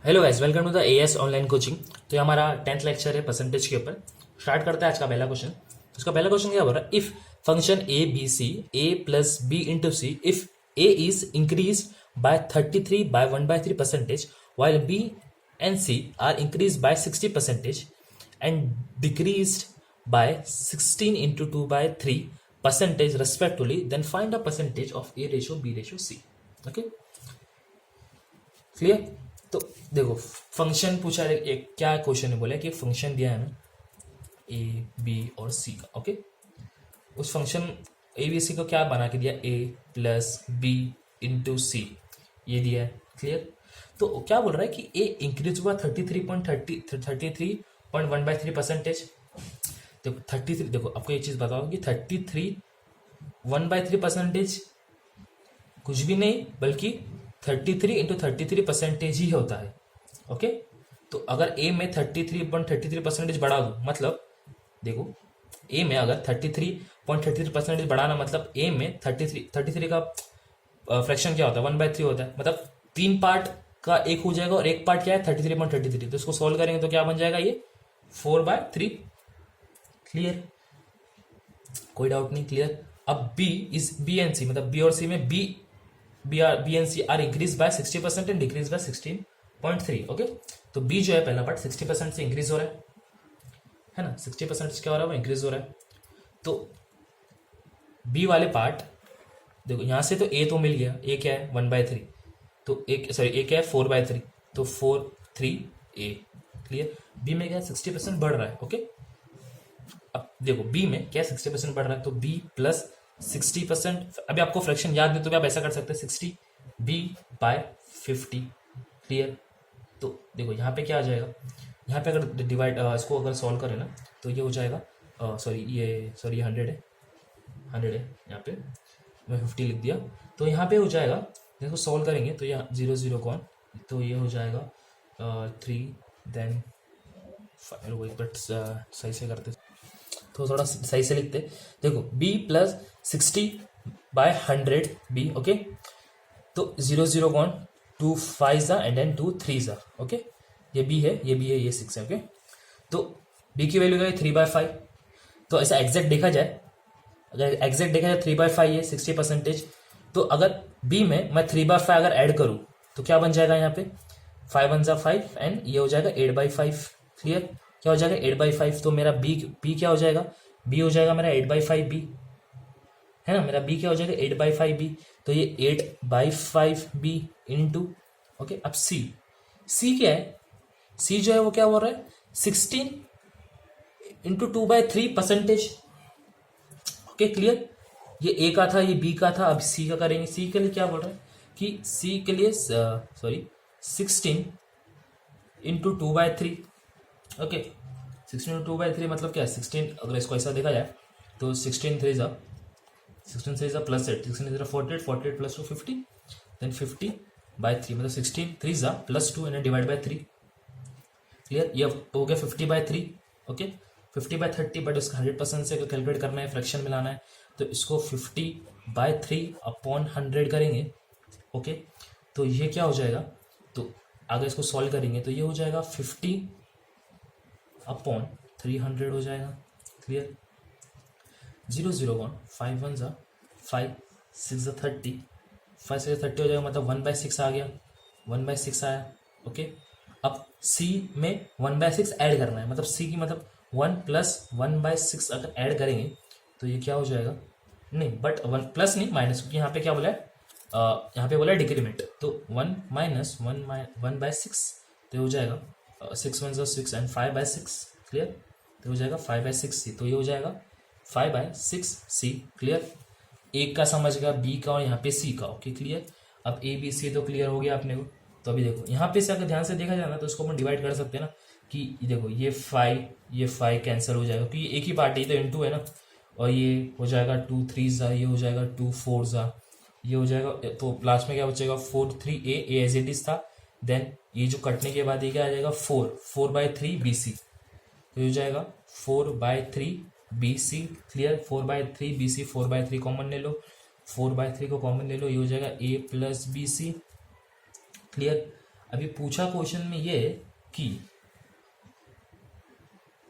Hello guys, welcome to the AS online coaching. तो ये हमारा 10th लेक्चर है परसेंटेज के ऊपर। स्टार्ट करते हैं आज का पहला क्वेश्चन। उसका पहला क्वेश्चन क्या बोल रहा है? If function A B C A plus B into C, if A is increase by 33 by 1/3 percentage while B and C are increase by 60 percentage and decrease by 16 into 2/3 percentage respectively, then find the percentage of A ratio B ratio C. Okay, clear? तो देखो, function पूछा है, एक क्या question है, बोला कि एक फंक्शन दिया है हमें ए बी और सी का। ओके, उस फंक्शन ए बी सी को क्या बना के दिया? ए प्लस बी इंटू सी, ये दिया है। क्लियर? तो क्या बोल रहा है कि ए इंक्रीज हुआ 33.1/3 परसेंटेज। देखो 33, देखो आपको एक चीज बताओ कि 33 1/3 परसेंटेज कुछ भी नहीं बल्कि 33 इंटू 33 परसेंटेज ही होता है। ओके, तो अगर ए में 33.33 परसेंटेज बढ़ा दूं, मतलब देखो ए में अगर 33.33 परसेंटेज बढ़ाना, मतलब ए में 33 का फ्रैक्शन क्या होता है? 1/3 होता है। मतलब 3 पार्ट का एक हो जाएगा और एक पार्ट क्या है? 33.33। तो इसको सोल्व करेंगे तो क्या बन जाएगा? ये 4/3। क्लियर? कोई डाउट नहीं? क्लियर? अब बी एंड सी, मतलब बी और सी में B and C are increase by 60% and decrease by 16.3। Okay, तो बी जो है पहला पार्ट 60% से इंक्रीज हो रहा है ना? 60% से क्या हो रहा है? वो इंक्रीज हो रहा है। तो बी वाले पार्ट देखो, यहां से तो ए तो मिल गया, ए क्या है? 1/3। तो एक सॉरी, ए क्या है? 4/3। तो 4 3 ए। क्लियर? बी में क्या है? 60% बढ़ रहा है। ओके, अब देखो बी में क्या 60% बढ़ रहा है, तो बी प्लस 60%। अभी आपको फ्रैक्शन याद नहीं तो भी आप ऐसा कर सकते हैं, 60 बी बाय 50। क्लियर? तो देखो यहाँ पे क्या आ जाएगा, यहाँ पे अगर डिवाइड इसको अगर सॉल्व करें ना, तो ये हो जाएगा सॉरी ये 100 है, 100 है। यहाँ पे मैं 50 लिख दिया, तो यहाँ पे हो जाएगा, देखो सॉल्व करेंगे तो यहाँ 0 0 कौन, तो ये हो जाएगा 3 देन 5। बट सही से करते तो थोड़ा सही से लिखते। देखो बी प्लस 60/100 बी। ओके, तो 0 0 कौन, 2 5 जा एंड देन 2 3 जा। ओके, ये बी है, ये बी है, ये 6 है। ओके, तो बी की वैल्यू क्या है? 3/5। तो ऐसा एग्जैक्ट देखा जाए, अगर एग्जैक्ट देखा जाए 3/5 है 60%। तो अगर बी में मैं 3/5 अगर ऐड करूं तो क्या बन जाएगा? यहाँ पे 5 1 जा 5 एंड ये हो जाएगा 8/5। क्लियर? क्या हो जाएगा? 8/5। तो मेरा बी क्या हो जाएगा? बी हो जाएगा मेरा 8/5 बी, है ना? मेरा बी क्या हो जाएगा? 8/5 बी। तो ये 8/5 बी इंटू, ओके, अब सी क्या है? सी जो है वो क्या बोल रहा है? 16 इंटू 2/3 परसेंटेज। Okay, clear? ये ए का था, ये बी का था, अब सी का करेंगे। सी के लिए क्या बोल रहा है कि सी के लिए सॉरी 16 इंटू 2/3। ओके, 16 इंटू 2/3 मतलब क्या है? 16, अगर इसको ऐसा देखा जाए तो 16 3 प्लस 8, 16 3 48, 48 प्लस 2 50, देन 50/3 मतलब 16 3 plus 2 and divide by 3। Clear? ये हो गया 50/3। ओके, 50/30, बट इसका 100% से कैलकुलेट करना है, फ्रैक्शन मिलाना है, तो इसको 50/3 अपॉन 100 करेंगे। ओके, तो ये क्या हो जाएगा? तो आगे इसको सॉल्व करेंगे तो ये हो जाएगा 50/300 हो जाएगा। क्लियर? 0 0 1 5 1 जा 5 6 जा 30, 5 6 30 हो जाएगा, मतलब 1/6 आ गया, 1/6 आया। ओके, अब सी में 1/6 ऐड करना है, मतलब सी की मतलब 1 प्लस 1/6 अगर ऐड करेंगे तो ये क्या हो जाएगा? नहीं, बट 1 प्लस नहीं माइनस, क्योंकि यहाँ पे क्या बोला है? यहाँ पे बोला है डिक्रीमेंट, तो 1 माइनस 1/6, तो ये हो जाएगा 6 1 6 एंड 5/6। क्लियर? तो हो जाएगा 5/6 सी, तो ये हो जाएगा 5/6 सी। क्लियर? एक का समझ गया, बी का और यहाँ पे सी का। Okay, clear? अब ए बी सी तो क्लियर हो गया अपने को। तो अभी देखो यहाँ पे से अगर ध्यान से देखा जाए ना, तो इसको अपन डिवाइड कर सकते हैं ना, कि देखो ये 5 कैंसिल हो जाएगा, क्योंकि एक ही पार्ट है, तो इनटू है ना, और ये हो जाएगा 2 3 जा, ये हो जाएगा 2 4 जा, ये हो जाएगा, तो लास्ट में क्या बचेगा? 4 3 ए एज इट इज था, देन ये जो कटने के बाद ये क्या आ जाएगा? 4/3 बी सी, तो हो जाएगा 4/3 B C. Clear? 4/3 B C, 4/3 common ले लो, 4/3 को कॉमन ले लो, ये हो जाएगा ए प्लस बी सी। क्लियर? अभी पूछा क्वेश्चन में ये कि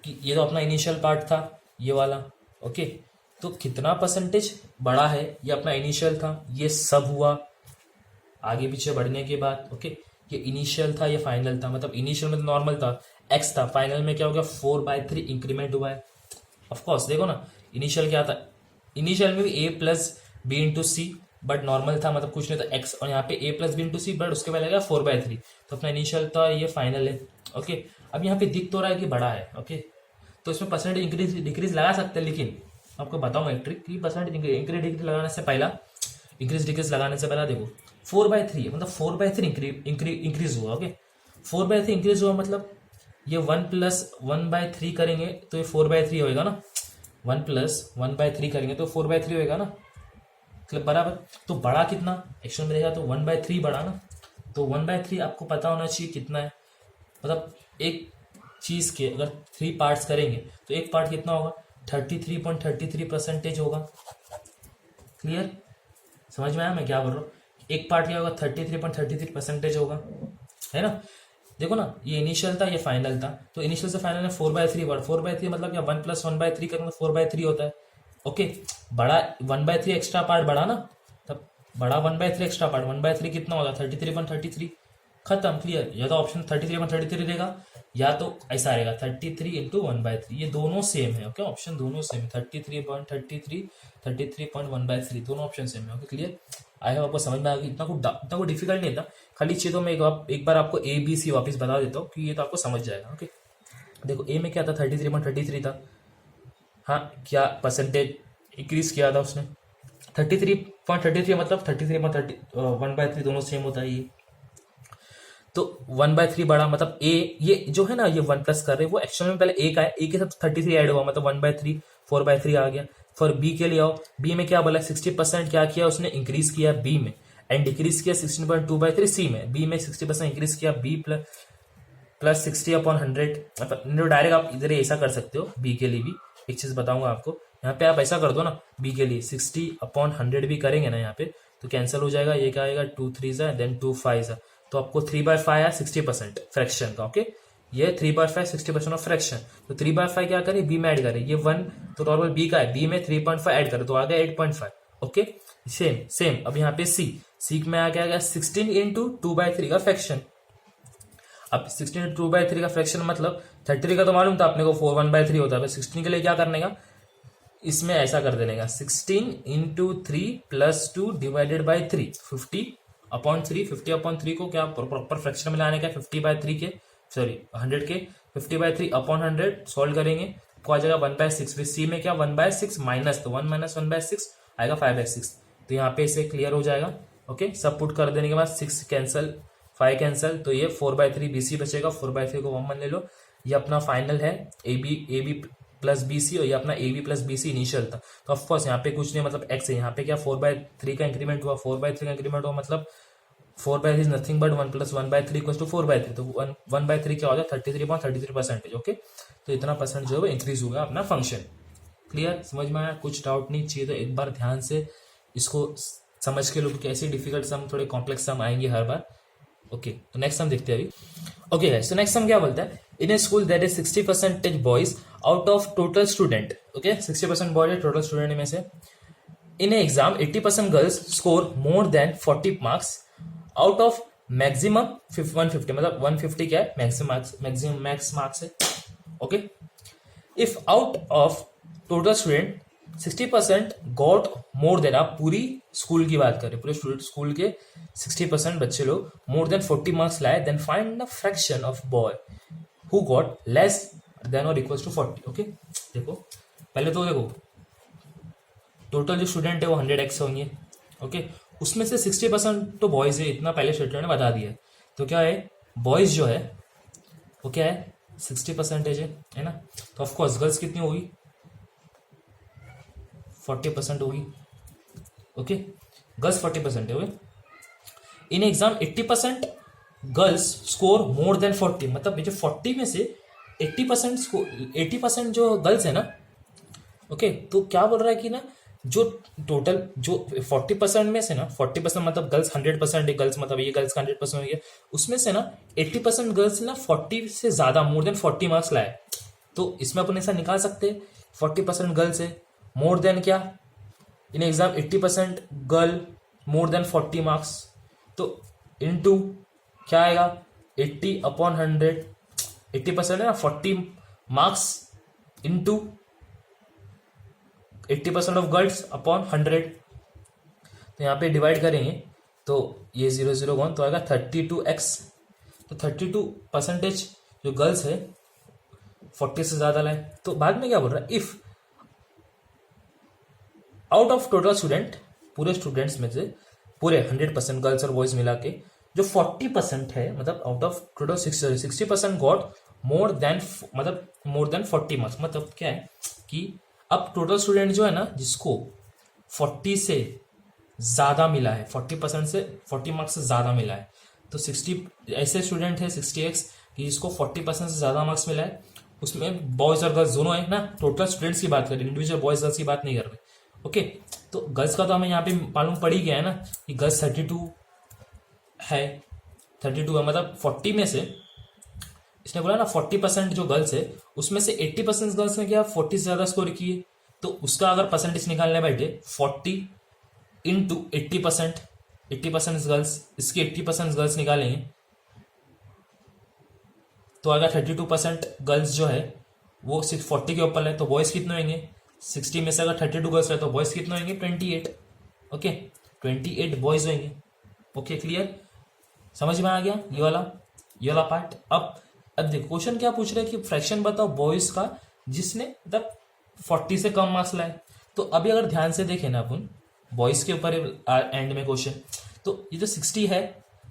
ये तो अपना इनिशियल पार्ट था ये वाला, ओके, तो कितना परसेंटेज बढ़ा है, ये अपना इनिशियल था, ये सब हुआ आगे पीछे बढ़ने के बाद, ओके, ये इनिशियल था, ये फाइनल था, मतलब इनिशियल में तो नॉर्मल था, एक्स था, फाइनल में क्या हो गया 4/3 इंक्रीमेंट हुआ है। ऑफकोर्स देखो ना, इनिशियल क्या था, इनिशियल में भी a plus B into C, but normal था, मतलब कुछ नहीं था x, और यहाँ पे a plus B into C, but उसके बाद लगेगा 4/3, तो अपना इनिशियल था, ये फाइनल है, ओके। अब यहाँ पे दिख तो रहा है कि बड़ा है, ओके, तो इसमें परसेंटेज इंक्रीज डिक्रीज लगा सकते हैं, लेकिन आपको बताऊंगा एक ट्रिक कि परसेंटेज इंक्रीज डिक्रीज लगाने से पहला, इंक्रीज डिक्रीज लगाने से पहला देखो 4/3 मतलब 4/3 इंक्रीज हुआ, ओके, 4/3 इंक्रीज हुआ, मतलब ये 1 प्लस 1/3 करेंगे तो ये 4/3 होएगा ना, 1 प्लस 1/3 करेंगे तो 4/3 होएगा ना, मतलब बराबर। तो बड़ा कितना एक्शन में देखा तो 1/3 बड़ा ना, तो 1/3 आपको पता होना चाहिए कितना है, मतलब एक चीज के अगर 3 पार्ट्स करेंगे तो एक पार्ट कितना होगा 33.33% होगा। क्लियर, समझ में आया मैं क्या बोल रहा हूँ, एक पार्ट क्या होगा 33.33% होगा, है ना। देखो ना, ये इनिशियल था, ये फाइनल था, तो इनिशियल से फाइनल में 4/3 बढ़, 4/3 मतलब क्या 1 प्लस 1/3 करेंगे 4/3 होता है, ओके। बड़ा 1/3 एक्स्ट्रा पार्ट बढ़ा ना, तब बड़ा 1/3 एक्स्ट्रा पार्ट 1/3 कितना होगा 33.33, खत्म, क्लियर। या तो ऑप्शन 33.33 रहेगा, या तो ऐसा रहेगा 33 इंटू 1/3, ये दोनों सेम है, ओके, ऑप्शन दोनों सेम है, 33.33 33.1/3 दोनों ऑप्शन सेम है, ओके, क्लियर। आई होप आपको समझ में आ गया, इतना को डिफिकल्ट नहीं था, खाली चीजों में एक बार आपको ए बी सी वापस बता देता हूँ कि ये तो आपको समझ जाएगा, ओके। देखो ए में क्या था 33.33 था, हाँ, क्या परसेंटेज इंक्रीज किया था उसने 33.33, मतलब 1/3 दोनों सेम होता है ये, तो 1/3 बढ़ा, मतलब ए ये जो है ना, ये 1 प्लस कर रहे हैं वो एक्चुअल में पहले ए का है, ए के साथ 33 ऐड हुआ, मतलब 1/3 4/3 आ गया। फॉर बी के लिए आओ, बी में क्या बोला 60% क्या किया उसने इंक्रीज किया बी में, एंड डिक्रीज किया 16.2/3 सी में, बी में 60% इंक्रीज किया बी प्लस 60/100, मतलब डायरेक्ट आप इधर ऐसा कर सकते हो, बी के लिए भी एक चीज बताऊंगा आपको, यहाँ पे आप ऐसा कर दो ना, बी के लिए 60/100 भी करेंगे ना यहाँ पे तो कैंसिल हो जाएगा, ये क्या आएगा 2 3 देन 2 5, तो आपको 3/5 है 60% फ्रैक्शन का, ओके, ये 3/5 60% ऑफ फ्रैक्शन, तो 3/5 क्या करें बी में ऐड करें, ये 1 तो नॉर्मल बी का है, बी में 3.5 ऐड करें तो आ गया 8.5, ओके। सेम अब यहाँ पे सी में आ गया 16 इंटू 2/3 का फ्रैक्शन, अब 16 इंटू 2/3 का फ्रैक्शन मतलब 33 का तो मालूम था अपने को 1/3 होता है, 16 के लिए क्या करने का, इसमें ऐसा कर देने का 16 इंटू 3 प्लस 2 डिवाइडेड बाई 3 50/3 50/3 को क्या प्रॉपर फ्रैक्शन में लाने का 50/3 के, सॉरी 100 के 50/3/100 सॉल्व करेंगे, आपको आ जाएगा 1/6, सी में क्या 1/6 माइनस, तो 1 माइनस 1/6 आएगा 5/6, तो यहाँ पे इसे क्लियर हो जाएगा, ओके। सब पुट कर देने के बाद 6 कैंसल 5 कैंसल, तो ये 4/3 बीसी बचेगा, 4/3 को कॉमन ले लो, ये अपना फाइनल है A B plus B C, और ये अपना A B plus B C initial था, तो ऑफकोर्स यहाँ पे कुछ नहीं, मतलब एक्स है, यहाँ पे क्या 4/3 का इंक्रीमेंट हुआ, 4/3 का इंक्रीमेंट हुआ, मतलब 4/3 is nothing but 1 plus 1/3 equals to 4/3, तो 1/3 क्या हो जाए 33.33%, ओके। तो इतना परसेंट जो है वो इंक्रीज होगा अपना फंक्शन, क्लियर, समझ में आया, कुछ डाउट नहीं चाहिए तो एक बार ध्यान से इसको समझ के लो, कैसे डिफिकल्ट सम थोड़े कॉम्प्लेक्स सम आएंगे हर बार, ओके। तो नेक्स्ट सम देखते हैं अभी, ओके। सो नेक्स्ट सम क्या बोलता है, in a school that is 60% boys out of total student, okay, 60% boys है टोटल स्टूडेंट में से, in a exam 80% girls score more than 40 marks out of maximum 150, मतलब 150 क्या है मैक्सिमम मैक्स मार्क्स है, okay. If out of total student 60% got more than, आप पूरी school की बात करें, पूरे स्कूल के 60% बच्चे लोग मोर देन 40 मार्क्स लाए, then find the fraction of boy who got less than और इक्वल्स टू 40, ओके। देखो पहले तो देखो टोटल जो स्टूडेंट है वो 100x होंगे, ओके, उसमें से 60% तो बॉयज है, इतना पहले स्टूडेंट ने बता दिया है, तो क्या है बॉयज जो है वो क्या है 60% है ना, तो ऑफकोर्स गर्ल्स कितनी होगी 40% होगी, ओके, गर्ल्स 40% है, in exam 80% girls score more than 40, मतलब ये जो 40 में से 80% जो गर्ल्स है ना, ओके, तो क्या बोल रहा है कि ना जो टोटल जो 40% में से ना 40% मतलब गर्ल्स 100% है, गर्ल्स मतलब ये गर्ल्स का 100% हो गया, उसमें से ना 80% गर्ल्स ना 40 से ज्यादा मोर देन 40 मार्क्स लाए। तो इसमें अपन ऐसा निकाल सकते हैं 40% गर्ल्स है, मोर देन क्या in exam 80% girl, more than 40 marks, तो इनटू क्या आएगा 80/100, 80% है ना 40 marks into 80% of girls upon 100। तो यहाँ पे डिवाइड करेंगे तो ये 0 0 1 तो आएगा 32x। तो 32% जो गर्ल्स है 40 से ज्यादा लाए। तो बाद में क्या बोल रहा है, if out of total student, पूरे स्टूडेंट्स में से पूरे 100% गर्ल्स और बॉयज मिला के जो 40% है, मतलब out of total 60% got more then, मतलब मोर देन 40 मार्क्स। मतलब क्या है कि अब टोटल स्टूडेंट जो है ना जिसको 40 से ज्यादा मिला है, 40% से 40 मार्क्स से ज्यादा मिला है, तो 60 ऐसे स्टूडेंट है 60x कि जिसको 40% से ज्यादा मार्क्स मिला है, उसमें बॉयज और गर्ल्स दोनों है ना, टोटल स्टूडेंट्स की बात करें, इंडिविजुअल बॉयज गर्ल्स की बात नहीं कर रहे। ओके, तो गर्ल्स का तो हमें यहाँ पे मालूम पड़ ही गया है ना कि गर्ल्स 32 है, 32 है, मतलब 40 में से इसने बोला ना 40% जो गर्ल्स है उसमें से 80% गर्ल्स ने क्या 40 से ज्यादा स्कोर किए, तो उसका अगर परसेंटेज निकालने बैठे 40 इंटू 80%, 80% गर्ल्स, इसकी 80% गर्ल्स निकालेंगे तो आएगा 32% गर्ल्स जो है वो सिर्फ 40 के ऊपर है। तो बॉयज कितने होंगे 60 में से अगर 32 गर्ल्स है तो बॉयज कितने होंगे 28। ओके, 28 बॉयज होंगे। ओके क्लियर, समझ में आ गया ये वाला पार्ट। अब देखो क्वेश्चन क्या पूछ रहे हैं कि फ्रैक्शन बताओ बॉयज का जिसने मतलब 40 से कम मार्क्स लाए। तो अभी अगर ध्यान से देखें ना अपन बॉयज के ऊपर एंड में क्वेश्चन, तो ये जो 60 है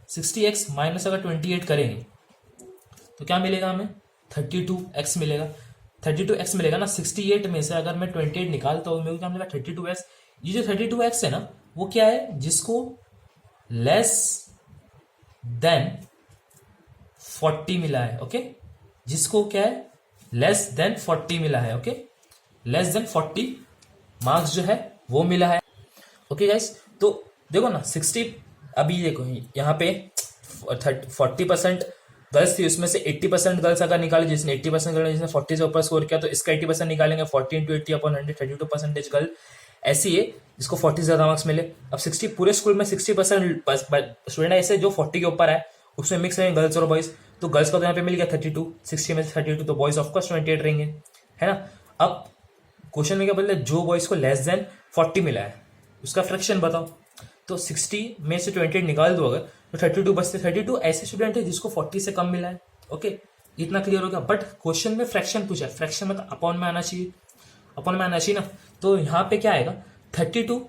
60x माइनस अगर 28 करेंगे तो क्या मिलेगा हमें 32x मिलेगा। 32x मिलेगा ना, 68 में से अगर मैं 28 निकालता हूँ मेरे को क्या मिलेगा 32x। ये जो 32x है ना वो क्या है जिसको लेस देन 40 मिला है। ओके, जिसको क्या है लेस देन 40 मिला है। ओके, लेस देन 40 मार्क्स जो है वो मिला है। ओके गाइस, तो देखो ना 60, अभी देखो यहाँ पे 40% गर्ल्स थी, उसमें से 80% गर्ल्स अगर निकाले, जिसने 80% गर्ल जिसने 40 से ऊपर स्कोर किया तो इसका 80% निकालेंगे, 40 इंटू 80/100, 32% गर्ल ऐसी है जिसको 40 से ज्यादा मार्क्स मिले। अब 60 पूरे स्कूल में 60% स्टूडेंट ऐसे जो 40 के ऊपर है, उसमें मिक्स है गर्ल्स और बॉयज। तो गर्ल्स का तो यहाँ पे मिल गया 32, 60 में से 32, तो बॉयज ऑफकोर्स 28 रहेंगे, है ना। अब क्वेश्चन में क्या बोलते हैं जो बॉयज को लेस देन 40 मिला है उसका फ्रैक्शन बताओ। तो 60 में से 28 निकाल दो अगर तो 32 बचते। 32 ऐसे स्टूडेंट है जिसको 40 से कम मिला है। ओके, इतना क्लियर हो गया। बट क्वेश्चन में फ्रैक्शन पूछा है, फ्रैक्शन मतलब अपॉन में आना चाहिए, अपॉन में आना चाहिए ना। तो यहाँ पे क्या आएगा 32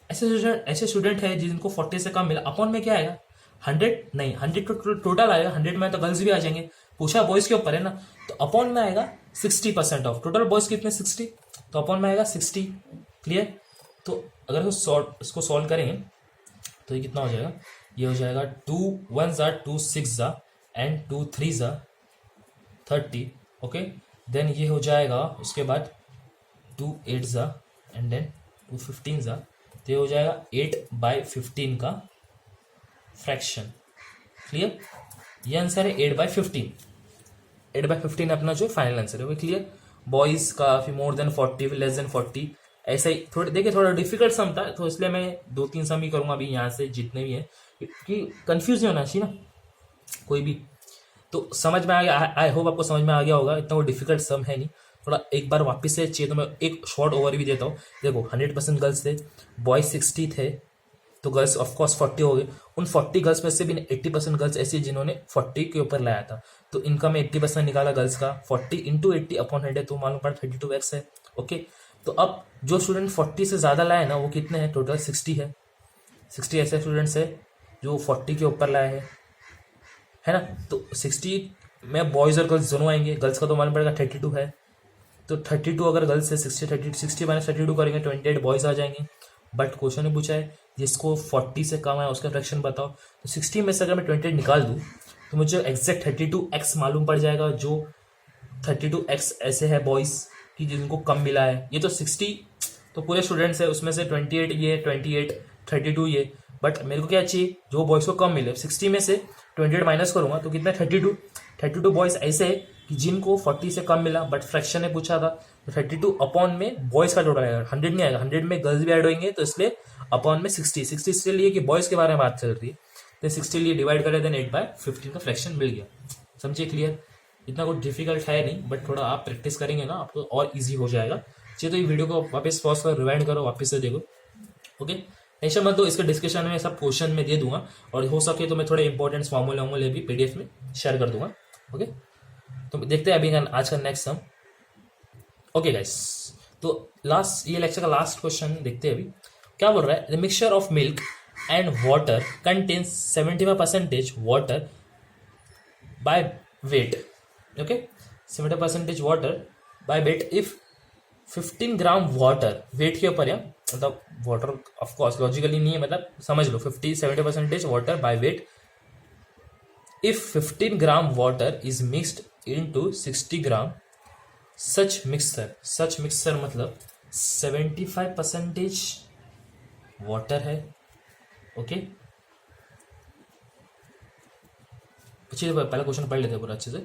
ऐसे स्टूडेंट है जिनको 40 से कम मिला, अपॉन में क्या आएगा 100 नहीं, 100 तो टोटल आएगा, 100 में तो गर्ल्स भी आ जाएंगे, पूछा बॉयज के ऊपर है ना, तो अपॉन में आएगा 60% ऑफ टोटल बॉयज कितने 60, तो अपॉन में आएगा 60। क्लियर, तो अगर इसको सॉल्व करेंगे तो ये कितना हो जाएगा, ये हो जाएगा 2 1 2 6 एंड 2 3 30। ओके, देन ये हो जाएगा उसके बाद 2 8 एंड देन 2 15 तो ये हो जाएगा 8/15 का फ्रैक्शन। क्लियर, ये आंसर है 8/15। 8/15 अपना जो फाइनल आंसर है वो क्लियर। बॉयज का फिर मोर देन 40 लेस देन 40 ऐसा ही थोड़ा देखिए, थोड़ा डिफिकल्ट सम था तो इसलिए मैं 2-3 सम ही करूंगा अभी यहाँ से जितने भी हैं, कि कंफ्यूज नहीं होना चाहिए ना कोई भी। तो समझ में आ गया, आई होप आपको समझ में आ गया होगा, इतना वो डिफिकल्ट सम है नहीं। थोड़ा एक बार वापस से चाहिए तो मैं एक शॉर्ट ओवरव्यू देता हूँ। देखो 100% गर्ल्स थे, बॉयज 60 थे, तो गर्ल्स ऑफकोर्स 40 हो गए। उन 40 गर्ल्स में से भी 80% गर्ल्स ऐसी जिन्होंने 40 के ऊपर लाया था, तो इनका मैं 80% निकाला गर्ल्स का, 40 इंटू 80/100 तो मालूम पड़ा 32x है। ओके, तो अब जो स्टूडेंट 40 से ज्यादा लाए ना वो कितने हैं, टोटल 60 है। 60 ऐसे स्टूडेंट्स है जो 40 के ऊपर लाए हैं, है ना। तो 60 में बॉयज और गर्ल्स दोनों आएंगे, गर्ल्स का तो मालूम पड़ेगा 32 है, तो 32 अगर गर्ल्स है 60 माइनस 32 करेंगे 28 बॉयज आ जाएंगे। बट क्वेश्चन ने पूछा है जिसको 40 से कम है उसका फ्रैक्शन बताओ। तो 60 में से अगर मैं 28 निकाल दूं तो मुझे एग्जैक्ट 32x मालूम पड़ जाएगा, जो 32x ऐसे है बॉयज की जिनको कम मिला है। ये तो 60 तो पूरे स्टूडेंट्स है उसमें से 28 ये, 28, 32 ये, बट मेरे को क्या चाहिए, जो बॉयज़ को कम मिले। 60 में से 28 माइनस करूंगा तो कितना, 32 बॉयज़ ऐसे है कि जिनको 40 से कम मिला, बट फ्रैक्शन ने पूछा था तो 32 अपॉन में बॉयज़ का टोटल आएगा, 100 नहीं आएगा, 100 में गर्ल्स भी ऐड होंगे, तो इसलिए अपॉन में 60 इसलिए कि बॉयज़ के बारे में बात चल रही है, तो 60 लिए डिवाइड करें, देन 8/15 का फ्रैक्शन मिल गया। समझिए, क्लियर? इतना कुछ डिफिकल्ट है नहीं, बट थोड़ा आप प्रैक्टिस करेंगे ना आपको और इजी हो जाएगा। चाहिए तो ये वीडियो को वापस पॉज कर रिवाइंड करो, वापस से देखो। ओके, टेंशन मत दो, इसके डिस्क्रिप्शन में सब क्वेश्चन में दे दूंगा, और हो सके तो मैं थोड़े इंपॉर्टेंट फॉर्मूले भी पीडीएफ में शेयर कर दूंगा। ओके, तो देखते हैं अभी आज का नेक्स्ट सम। ओके गाइस, तो ये लेक्चर का लास्ट क्वेश्चन देखते हैं अभी। क्या बोल रहा है, the mixture of milk and water contains 75% water by weight. Okay, 70% water by weight if 15 gram water, weight के ऊपर, या मतलब वाटर ऑफकोर्स लॉजिकली नहीं है, मतलब समझ लो 70% water by weight if 15 gram water is mixed into 60 gram such mixer मतलब 75% water है। ओके, पहला क्वेश्चन पढ़ लेते हैं पूरा अच्छे से।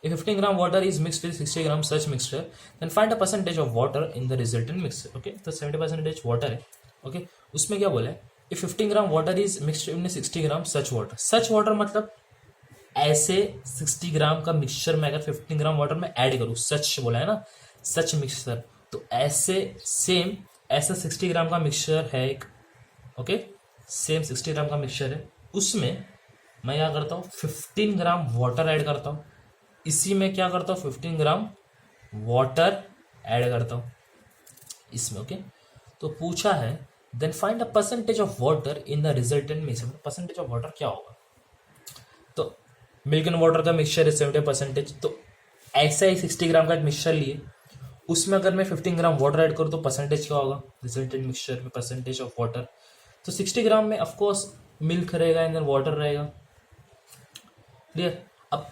If 15 gram water is mixed with 60 gram such mixture then find the percentage of water in the resultant mixture. Okay, तो 70% वाटर है। ओके, उसमें क्या बोला है, if 15 gram water is mixed in 60 gram such water मतलब ऐसे 60 ग्राम का mixture में अगर 15 ग्राम वाटर में ऐड करूँ, सच बोला है ना, सच मिक्सचर, तो ऐसे सेम ऐसा 60 ग्राम का मिक्सचर है एक। ओके, सेम 60 ग्राम का मिक्सचर है, उसमें मैं क्या करता हूँ 15 ग्राम वाटर ऐड करता हूँ, इसी में क्या करता हूँ 15 ग्राम वाटर ऐड करता हूँ इसमें। ओके, तो पूछा है then find the percentage of water in the resultant mixture. Percentage of water क्या होगा, तो मिल्क एंड वाटर का मिक्सचर है 70%, तो ऐसा ही 60 ग्राम का मिक्सचर लिए, उसमें अगर मैं 15 ग्राम वाटर ऐड करूँ तो परसेंटेज क्या होगा, रिजल्टेंट मिक्सचर में परसेंटेज ऑफ वाटर, तो 60 ग्राम में ऑफकोर्स मिल्क रहेगा एंड देन वाटर रहेगा। क्लियर? अब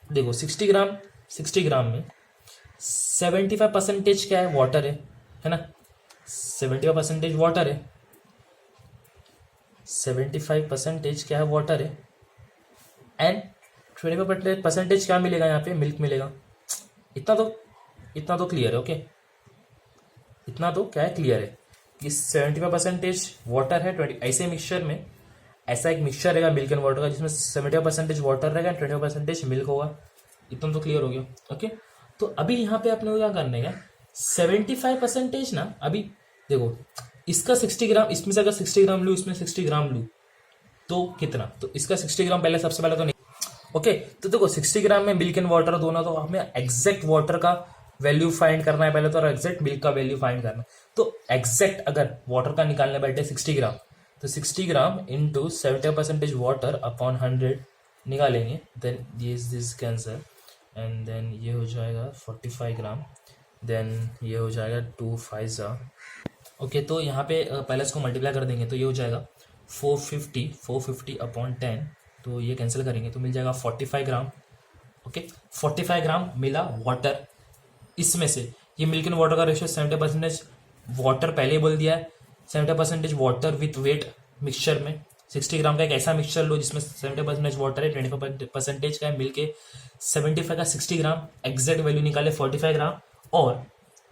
देखो 60 ग्राम में 75% क्या है, वाटर है ना, 75% वाटर है, 75% क्या है, वाटर है, एंड 25% क्या मिलेगा, यहाँ पे मिल्क मिलेगा। इतना तो क्लियर है। ओके, इतना तो क्या है, क्लियर है कि 75% वाटर है, 20 ऐसे मिक्सचर में ऐसा एक मिक्सचर रहेगा मिल्क एंड वाटर का जिसमें 75% वाटर रहेगा एंड 20% मिल्क होगा। इतना तो क्लियर हो गया। ओके, तो अभी यहाँ पे अपने को क्या करने का, 75% ना, अभी देखो इसका 60 ग्राम, इसमें से अगर 60 ग्राम लूँ, इसमें 60 ग्राम लूँ तो कितना, तो इसका 60 ग्राम पहले, सबसे पहले तो नहीं। ओके, तो देखो 60 ग्राम में मिल्क एंड वाटर दोनों, तो हमें एग्जैक्ट वाटर का वैल्यू फाइंड करना है पहले तो, और एग्जैक्ट मिल्क का वैल्यू फाइंड करना है। तो एग्जैक्ट अगर वाटर का निकालने बैठे 60 ग्राम, तो 60 ग्राम इंटू 70% वाटर अपॉन 100 निकालेंगे, then this cancel, and then ये हो जाएगा 45 ग्राम, देन ये हो जाएगा 2 5 ओके, तो यहाँ पे पहले इसको मल्टीप्लाई कर देंगे तो ये हो जाएगा 450 अपॉन 10, तो ये कैंसिल करेंगे तो मिल जाएगा 45 ग्राम। ओके, 45 ग्राम मिला वाटर, इसमें से ये मिल्क एंड वाटर का रेशियो 70% वाटर पहले ही बोल दिया है, 70% वाटर विथ वेट मिक्सचर में 60 ग्राम का एक ऐसा मिक्सचर लो जिसमें 70% वाटर है, 25% का है मिल्क है, 75 का 60 ग्राम, एग्जैक्ट वैल्यू निकाले 45 ग्राम, और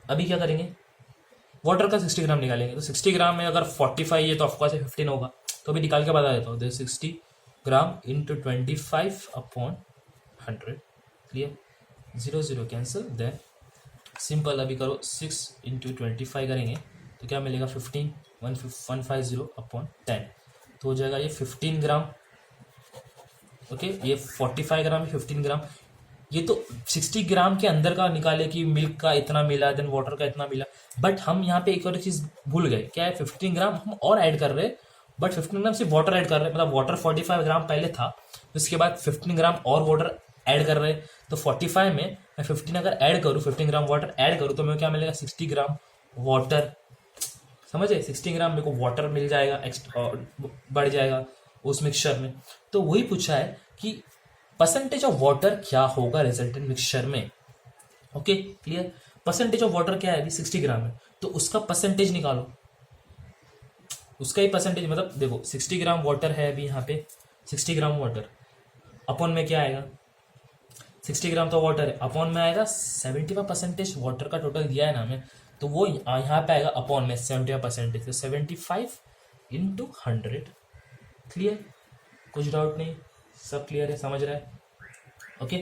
अभी क्या करेंगे वाटर का 60 ग्राम निकालेंगे, तो 60 ग्राम में अगर 45 है तो ऑफकोर्स 15 होगा, तो अभी निकाल के बता देता हूँ, 60 gram into 25 upon 100, clear, 0 0 cancel, then simple अभी करो 6 इंटू 25 करेंगे तो क्या मिलेगा 15, 150 अपॉन 10, तो हो जाएगा ये 15 ग्राम। ओके, ये 45 ग्राम, 15 ग्राम, ये तो 60 ग्राम के अंदर का निकाले कि मिल्क का इतना मिला, देन वाटर का इतना मिला, बट हम यहाँ पे एक और चीज भूल गए, क्या है 15 ग्राम हम और ऐड कर रहे हैं, बट 15 ग्राम सिर्फ वाटर ऐड कर रहे हैं, मतलब वाटर 45 ग्राम पहले था, उसके बाद 15 ग्राम और वाटर ऐड कर रहे हैं, तो 45 में मैं 15 अगर ऐड करूँ, 15 ग्राम वाटर ऐड करूँ तो मेरे क्या मिलेगा 60 ग्राम वाटर, समझे, 60 ग्राम मेरे को वाटर मिल जाएगा, एक्स्ट्रा बढ़ जाएगा उस मिक्सचर में। तो वही पूछा है कि परसेंटेज ऑफ वाटर क्या होगा रिजल्टेंट मिक्सचर में। Okay, clear, percentage of water क्या है अभी 60 ग्राम है, तो उसका परसेंटेज निकालो, उसका ही परसेंटेज, मतलब देखो 60 ग्राम वाटर है अभी यहाँ पे, 60 ग्राम वाटर अपॉन में क्या आएगा, 60 ग्राम तो वाटर है, अपॉन में आएगा 75% वाटर का टोटल दिया है ना हमें, तो वो यहाँ पे आएगा अपॉन में 75%, तो 75 इंटू 100। क्लियर, कुछ डाउट नहीं, सब क्लियर है, समझ रहा है? ओके,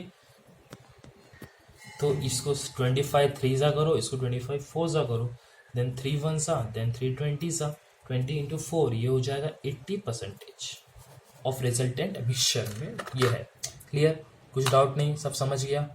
तो इसको 25 3 सा करो, इसको 25 4 सा करो, देन 3 1 सा, देन 3 20 सा, 20 इंटू 4, ये हो जाएगा 80% ऑफ रिजल्टेंट मिक्सचर में, ये है। क्लियर, कुछ डाउट नहीं, सब समझ गया?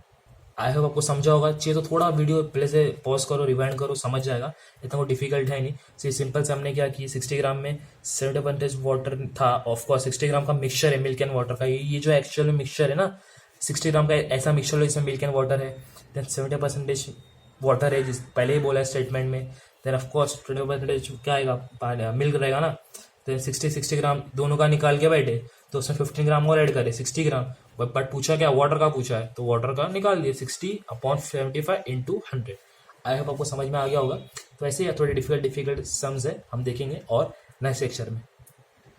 आई होप आपको समझा होगा। चाहिए तो थोड़ा वीडियो पहले से पॉज करो, रिवाइंड करो, समझ जाएगा, इतना वो डिफिकल्ट है नहीं। सो सिंपल से हमने क्या की, 60 ग्राम में 70% वाटर था, ऑफकोर्स 60 ग्राम का मिक्सचर है मिल्क एंड वाटर का, ये जो एक्चुअल में मिक्सचर है ना 60 ग्राम का ऐसा मिक्सचर जिसमें मिल्क एंड वाटर है, देन 70% वाटर है, जिस पहले ही बोला है स्टेटमेंट में, देन ऑफकोर्स 20% क्या आएगा, मिल्क रहेगा ना, देन 60 ग्राम दोनों का निकाल के बैठे, तो उसमें 15 ग्राम और ऐड करे 60 ग्राम, बट पूछा क्या, वाटर का पूछा है, तो वाटर का निकाल दिए 60/75 इंटू 100। आई होप आपको समझ में आ गया होगा। तो ऐसे ही थोड़े डिफिकल्ट समझ है, हम देखेंगे और नेक्स्ट लेक्चर में।